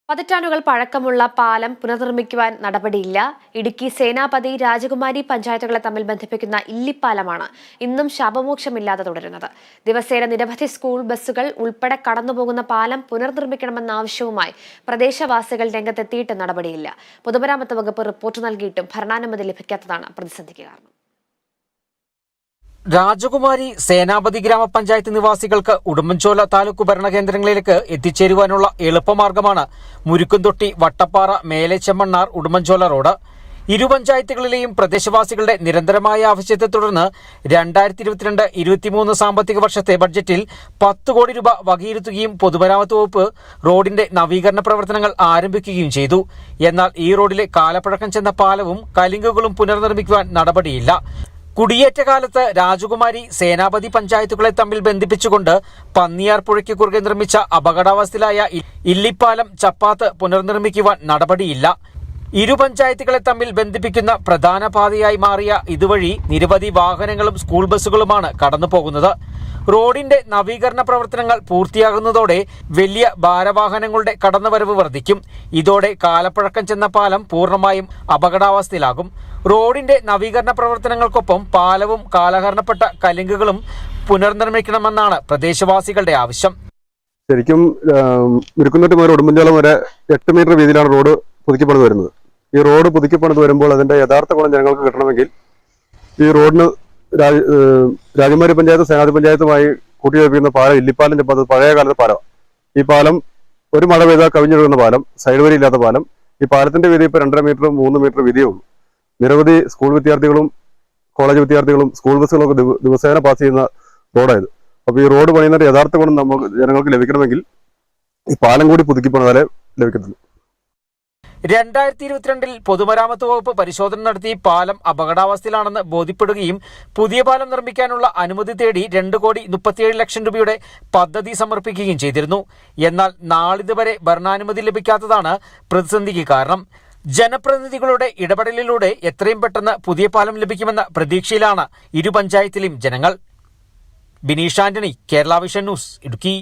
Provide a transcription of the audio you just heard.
പതിറ്റാണ്ടുകൾ പഴക്കമുള്ള പാലം പുനർനിർമ്മിക്കുവാൻ നടപടിയില്ല. ഇടുക്കി സേനാപതി രാജകുമാരി പഞ്ചായത്തുകളെ തമ്മിൽ ബന്ധിപ്പിക്കുന്ന ഇല്ലിപ്പാലമാണ് ഇന്നും ശാപമോക്ഷമില്ലാതെ തുടരുന്നത്. ദിവസേന നിരവധി സ്കൂൾ ബസ്സുകൾ ഉൾപ്പെടെ കടന്നുപോകുന്ന പാലം പുനർനിർമ്മിക്കണമെന്ന ആവശ്യവുമായി പ്രദേശവാസികൾ രംഗത്തെത്തിയിട്ട് നടപടിയില്ല. പൊതുമരാമത്ത് വകുപ്പ് റിപ്പോർട്ട് നൽകിയിട്ടും ഭരണാനുമതി ലഭിക്കാത്തതാണ് പ്രതിസന്ധിക്ക് കാരണം. രാജകുമാരി സേനാപതി ഗ്രാമപഞ്ചായത്ത് നിവാസികൾക്ക് ഉടുമ്പൻചോല താലൂക്ക് ഭരണകേന്ദ്രങ്ങളിലേക്ക് എത്തിച്ചേരുവാനുള്ള എളുപ്പമാർഗമാണ് മുരുക്കുംതൊട്ടി, വട്ടപ്പാറ, മേലെച്ചെമ്മണ്ണാർ, ഉടുമ്പൻചോല റോഡ്. ഇരു പഞ്ചായത്തുകളിലെയും പ്രദേശവാസികളുടെ നിരന്തരമായ ആവശ്യത്തെ തുടർന്ന് 2022-23 സാമ്പത്തിക വർഷത്തെ ബഡ്ജറ്റിൽ 10 കോടി രൂപ വകയിരുത്തുകയും പൊതുമരാമത്ത് വകുപ്പ് റോഡിന്റെ നവീകരണ പ്രവർത്തനങ്ങൾ ആരംഭിക്കുകയും ചെയ്തു. എന്നാൽ ഈ റോഡിലെ കാലപ്പഴക്കം ചെന്ന പാലവും കലിങ്കുകളും പുനർനിർമ്മിക്കുവാൻ നടപടിയില്ല. കുടിയേറ്റ കാലത്ത് രാജകുമാരി സേനാപതി പഞ്ചായത്തുകളെ തമ്മിൽ ബന്ധിപ്പിച്ചുകൊണ്ട് പന്നിയാർ പുഴയ്ക്ക് കുറുകെ നിർമ്മിച്ച അപകടാവസ്ഥയിലായ ഇല്ലിപ്പാലം ചപ്പാത്ത് പുനർനിർമ്മിക്കുവാൻ നടപടിയില്ല. ഇരു പഞ്ചായത്തുകളെ തമ്മിൽ ബന്ധിപ്പിക്കുന്ന പ്രധാന പാതയായി മാറിയ ഇതുവഴി നിരവധി വാഹനങ്ങളും സ്കൂൾ ബസ്സുകളുമാണ് കടന്നുപോകുന്നത്. റോഡിന്റെ നവീകരണ പ്രവർത്തനങ്ങൾ പൂർത്തിയാകുന്നതോടെ വലിയ ഭാരവാഹനങ്ങളുടെ കടന്നുവരവ് വർദ്ധിക്കും. ഇതോടെ കാലപ്പഴക്കം ചെന്ന പാലം പൂർണ്ണമായും അപകടാവസ്ഥയിലാകും. റോഡിന്റെ നവീകരണ പ്രവർത്തനങ്ങൾക്കൊപ്പം പാലവും കാലഹരണപ്പെട്ട കലിങ്കുകളും പുനർനിർമ്മിക്കണമെന്നാണ് പ്രദേശവാസികളുടെ ആവശ്യം. ശരിക്കും മുരുക്കുംതൊട്ടി മുതൽ ഉടുമ്പൻചോല വരെ 8 മീറ്റർ വീതിയിലാണ് റോഡ് പുതുക്കിപ്പണിത് വരുന്നത്. ഈ റോഡ് പുതുക്കിപ്പണിത് വരുമ്പോൾ അതിന്റെ യഥാർത്ഥ ഗുണം ജനങ്ങൾക്ക് കിട്ടണമെങ്കിൽ ഈ റോഡിന് രാജകുമാരി പഞ്ചായത്ത് സേനാപതി പഞ്ചായത്തുമായി കൂട്ടിയോജിപ്പിക്കുന്ന പാലം ഇല്ലിപ്പാലം ചപ്പാത്ത് പഴയ കാലത്തെ പാലം. ഈ പാലം ഒരു മഴ പെയ്താൽ കവിഞ്ഞൊഴുകുന്ന പാലം, സൈഡ് വരി ഇല്ലാത്ത പാലം. ഈ പാലത്തിന്റെ വീതി ഇപ്പോൾ 2.5 മീറ്റർ 3 മീറ്റർ വീതിയേ ഉള്ളൂ. നിരവധി സ്കൂൾ വിദ്യാർത്ഥികളും കോളേജ് വിദ്യാർത്ഥികളും സ്കൂൾ ബസ്സുകളൊക്കെ ദിവസേന പാസ് ചെയ്യുന്ന റോഡായത്. അപ്പോൾ ഈ റോഡ് പണിയുന്നതിന്റെ യഥാർത്ഥ ഗുണം നമുക്ക് ജനങ്ങൾക്ക് ലഭിക്കണമെങ്കിൽ ഈ പാലം കൂടി പുതുക്കിപ്പണിതാലേ ലഭിക്കത്തുള്ളൂ. 2022 പൊതുമരാമത്ത് വകുപ്പ് പരിശോധന നടത്തി പാലം അപകടാവസ്ഥയിലാണെന്ന് ബോധ്യപ്പെടുകയും പുതിയ പാലം നിർമ്മിക്കാനുള്ള അനുമതി തേടി 2,37 ലക്ഷം രൂപയുടെ പദ്ധതി സമർപ്പിക്കുകയും ചെയ്തിരുന്നു. എന്നാൽ നാളിതുവരെ ഭരണാനുമതി ലഭിക്കാത്തതാണ് പ്രതിസന്ധിക്ക് കാരണം. ജനപ്രതിനിധികളുടെ ഇടപെടലിലൂടെ എത്രയും പെട്ടെന്ന് പുതിയ പാലം ലഭിക്കുമെന്ന പ്രതീക്ഷയിലാണ് ഇരു പഞ്ചായത്തിലെയും ജനങ്ങൾ. Bineesh Antony, Kerala vision news, Idukki.